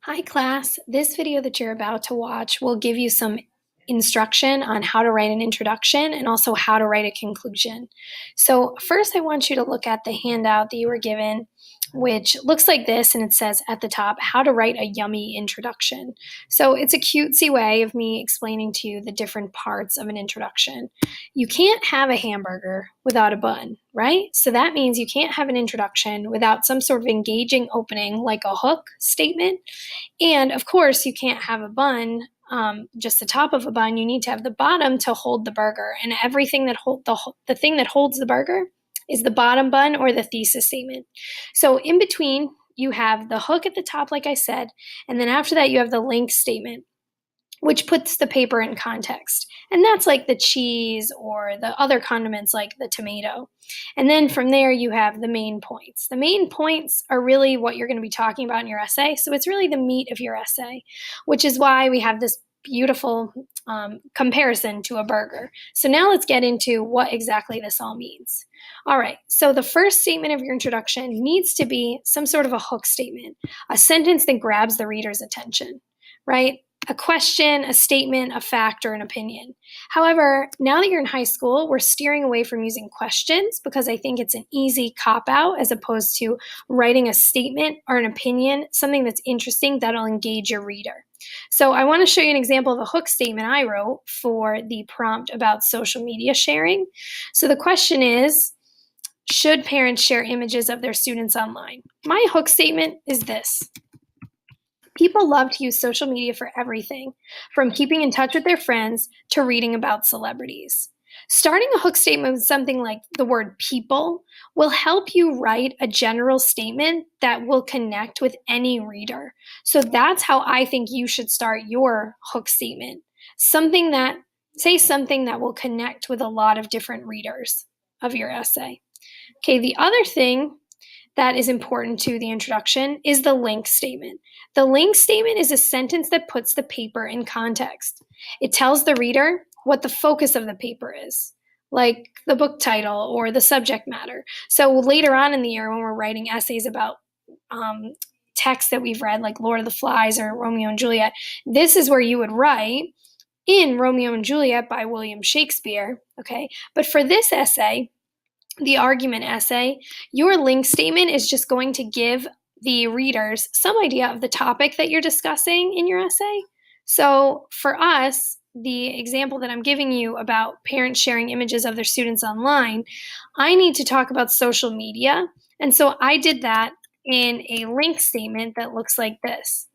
Hi class, this video that you're about to watch will give you some instruction on how to write an introduction and also how to write a conclusion. So first I want you to look at the handout that you were given, which looks like this, and it says at the top, how to write a yummy introduction. So it's a cutesy way of me explaining to you the different parts of an introduction. You can't have a hamburger without a bun, right? So that means you can't have an introduction without some sort of engaging opening like a hook statement, and of course, you can't have a bun, just the top of a bun. You need to have the bottom to hold the burger, and everything that the thing that holds the burger is the bottom bun or the thesis statement. So in between, you have the hook at the top, like I said, and then after that, you have the link statement, which puts the paper in context. And that's like the cheese or the other condiments like the tomato. And then from there, you have the main points. The main points are really what you're going to be talking about in your essay. So it's really the meat of your essay, which is why we have this beautiful comparison to a burger. So now let's get into what exactly this all means. All right, so the first statement of your introduction needs to be some sort of a hook statement, a sentence that grabs the reader's attention, right? A question, a statement, a fact, or an opinion. However, now that you're in high school, we're steering away from using questions because I think it's an easy cop-out as opposed to writing a statement or an opinion, something that's interesting that'll engage your reader. So I want to show you an example of a hook statement I wrote for the prompt about social media sharing. So the question is, should parents share images of their students online? My hook statement is this. People love to use social media for everything, from keeping in touch with their friends to reading about celebrities. Starting a hook statement with something like the word people will help you write a general statement that will connect with any reader. So that's how I think you should start your hook statement. Something that will connect with a lot of different readers of your essay. Okay, the other thing that is important to the introduction is the link statement. The link statement is a sentence that puts the paper in context. It tells the reader what the focus of the paper is, like the book title or the subject matter. So later on in the year, when we're writing essays about texts that we've read, like Lord of the Flies or Romeo and Juliet, this is where you would write in Romeo and Juliet by William Shakespeare, okay? But for this essay, the argument essay, your link statement is just going to give the readers some idea of the topic that you're discussing in your essay. So for us, the example that I'm giving you about parents sharing images of their students online, I need to talk about social media. And so I did that in a link statement that looks like this.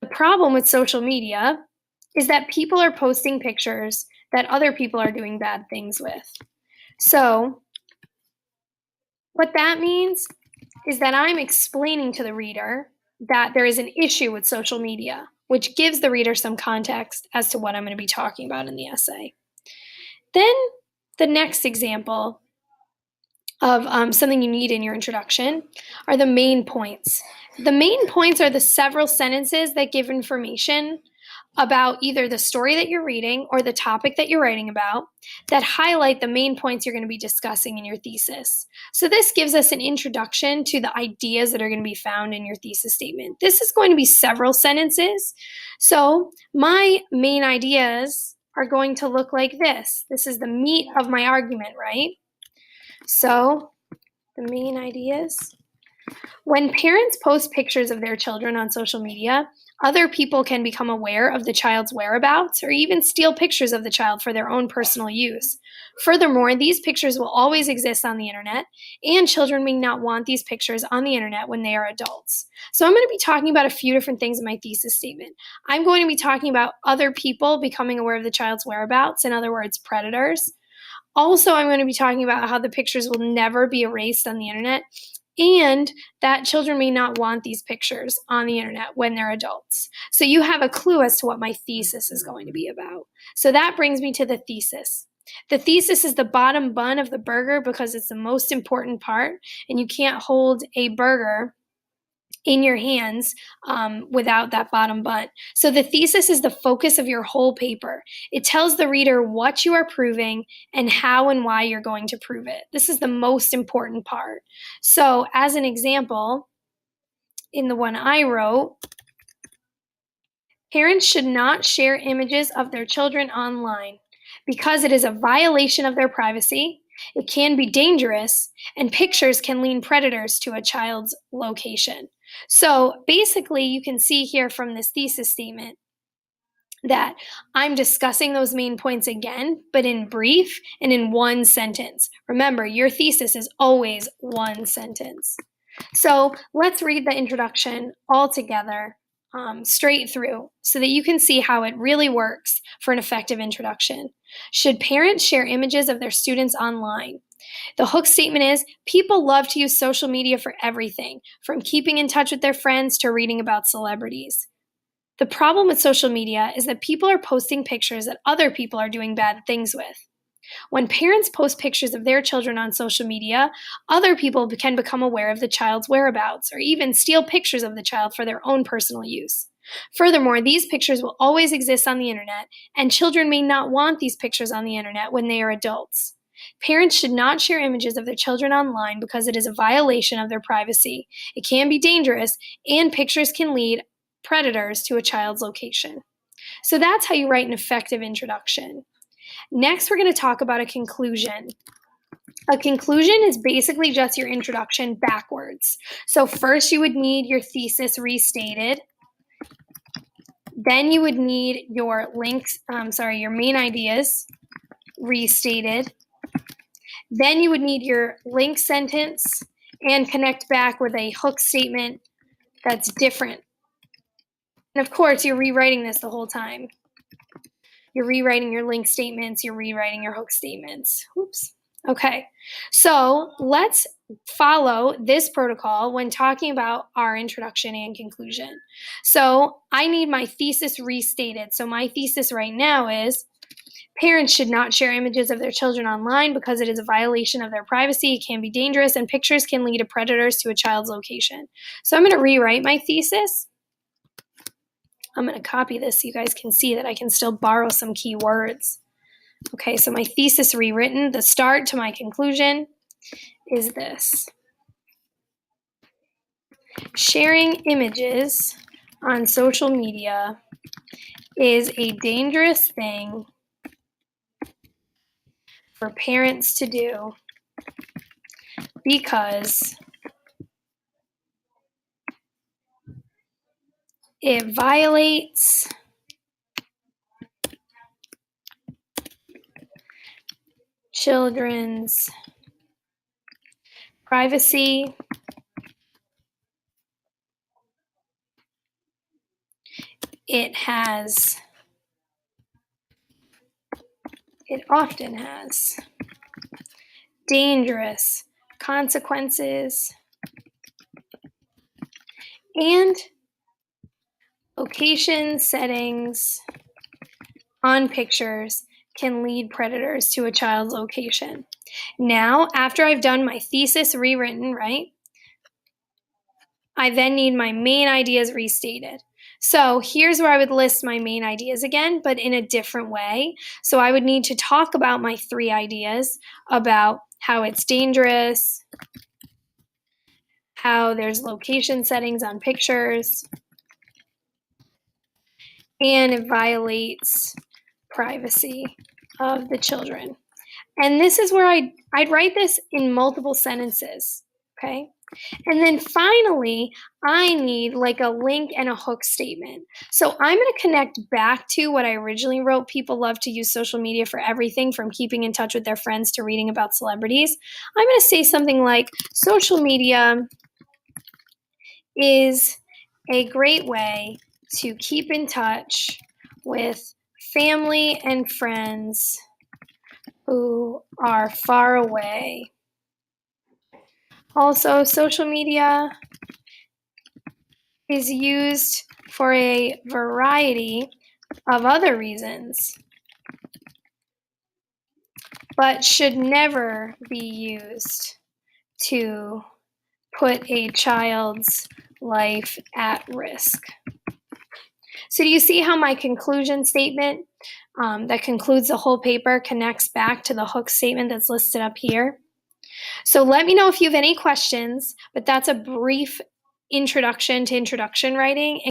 The problem with social media is that people are posting pictures that other people are doing bad things with. So what that means is that I'm explaining to the reader that there is an issue with social media, which gives the reader some context as to what I'm going to be talking about in the essay. Then the next example of something you need in your introduction are the main points. The main points are the several sentences that give information about either the story that you're reading or the topic that you're writing about that highlight the main points you're going to be discussing in your thesis. So this gives us an introduction to the ideas that are going to be found in your thesis statement. This is going to be several sentences. So my main ideas are going to look like this. This is the meat of my argument, right? So the main ideas. When parents post pictures of their children on social media, other people can become aware of the child's whereabouts or even steal pictures of the child for their own personal use. Furthermore, these pictures will always exist on the internet, and children may not want these pictures on the internet when they are adults. So I'm going to be talking about a few different things in my thesis statement. I'm going to be talking about other people becoming aware of the child's whereabouts, in other words, predators. Also, I'm going to be talking about how the pictures will never be erased on the internet, and that children may not want these pictures on the internet when they're adults. So you have a clue as to what my thesis is going to be about. So that brings me to the thesis. The thesis is the bottom bun of the burger because it's the most important part, and you can't hold a burger in your hands without that bottom bun. So the thesis is the focus of your whole paper. It tells the reader what you are proving and how and why you're going to prove it. This is the most important part. So as an example, in the one I wrote, Parents should not share images of their children online because it is a violation of their privacy, it can be dangerous, and pictures can lead predators to a child's location. So basically, you can see here from this thesis statement that I'm discussing those main points again, but in brief and in one sentence. Remember, your thesis is always one sentence. So let's read the introduction all together, straight through, so that you can see how it really works for an effective introduction. Should parents share images of their students online? The hook statement is, people love to use social media for everything, from keeping in touch with their friends to reading about celebrities. The problem with social media is that people are posting pictures that other people are doing bad things with. When parents post pictures of their children on social media, other people can become aware of the child's whereabouts or even steal pictures of the child for their own personal use. Furthermore, these pictures will always exist on the internet, and children may not want these pictures on the internet when they are adults. Parents should not share images of their children online because it is a violation of their privacy. It can be dangerous, and pictures can lead predators to a child's location. So that's how you write an effective introduction. Next, we're going to talk about a conclusion. A conclusion is basically just your introduction backwards. So first you would need your thesis restated. Then you would need your your main ideas restated. Then you would need your link sentence and connect back with a hook statement that's different. And of course, you're rewriting this the whole time. You're rewriting your link statements, you're rewriting your hook statements. Oops. Okay, so let's follow this protocol when talking about our introduction and conclusion. So I need my thesis restated. So my thesis right now is, parents should not share images of their children online because it is a violation of their privacy, it can be dangerous, and pictures can lead to predators to a child's location. So I'm going to rewrite my thesis. I'm going to copy this so you guys can see that I can still borrow some key words. Okay, so my thesis rewritten, the start to my conclusion is this. Sharing images on social media is a dangerous thing for parents to do because it violates children's privacy it often has dangerous consequences, and location settings on pictures can lead predators to a child's location. Now, after I've done my thesis rewritten, right, I then need my main ideas restated. So here's where I would list my main ideas again, but in a different way. So I would need to talk about my 3 ideas about how it's dangerous, how there's location settings on pictures, and it violates privacy of the children. And this is where I'd write this in multiple sentences, okay? And then finally, I need like a link and a hook statement. So I'm going to connect back to what I originally wrote. People love to use social media for everything, from keeping in touch with their friends to reading about celebrities. I'm going to say something like, social media is a great way to keep in touch with family and friends who are far away. Also, social media is used for a variety of other reasons, but should never be used to put a child's life at risk. So do you see how my conclusion statement that concludes the whole paper connects back to the hook statement that's listed up here? So let me know if you have any questions, but that's a brief introduction to introduction writing.